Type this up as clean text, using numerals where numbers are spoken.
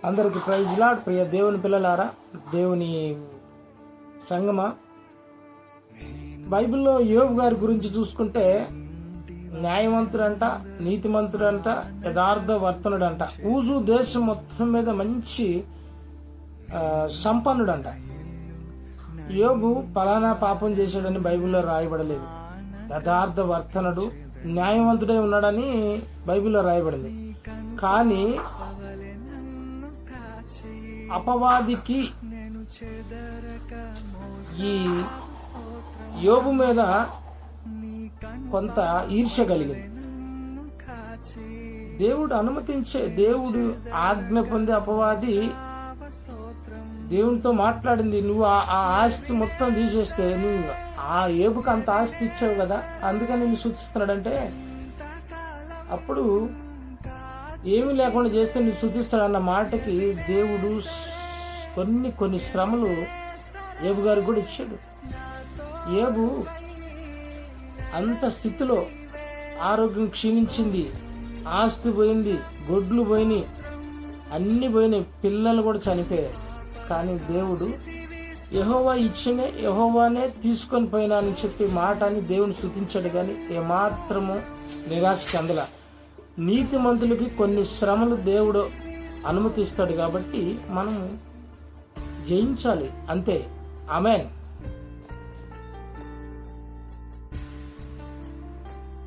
అందరికి praise lord. ప్రియ దేవుని పిల్లలారా, దేవుని సంగమా, బైబిల్లో యోబు గారి గురించి చూసుకుంటే న్యాయవంతుడంట, నీతిమంతుడంట, యథార్థవర్తనుడంట, ఊజు దేశం మొత్తం మీద మంచి సంపన్నుడంట. యోబు పలానా పాపం చేశాడని బైబిల్లో రాయబడలేదు. యథార్థవర్తనుడు, న్యాయవంతుడై ఉన్నాడని బైబిల్లో రాయబడింది. కానీ అపవాదికి ఈ యోబు మీద కొంత ఈర్ష్య కలిగింది. దేవుడు ఆజ్ఞ పొంది అపవాది దేవునితో మాట్లాడింది, నువ్వు ఆ ఆస్తి మొత్తం తీసేస్తే నువ్వు ఆ యోబుకి అంత ఆస్తి ఇచ్చావు కదా, అందుకని నిన్ను సూచిస్తున్నాడంటే, అప్పుడు ఏమీ లేకుండా చేస్తే నువ్వు శుద్ధిస్తాడన్న మాటకి దేవుడు కొన్ని శ్రమలు యోబు గారికి కూడా ఇచ్చాడు. యోబు అంత స్థితిలో ఆరోగ్యం క్షీణించింది, ఆస్తి పోయింది, గొడ్లు పోయినాయి, అన్ని పోయినాయి, పిల్లలు కూడా చనిపోయారు. కానీ దేవుడు యెహోవానే తీసుకొని పోయినా అని చెప్పి మాట అని దేవుని స్తుతించాడు. కానీ ఏమాత్రము నిరాశ చెందల. నీతిమంతులకి కొన్ని శ్రమలు దేవుడు అనుమతిస్తాడు కాబట్టి మనం జయించాలి, అంతే. ఆమేన్.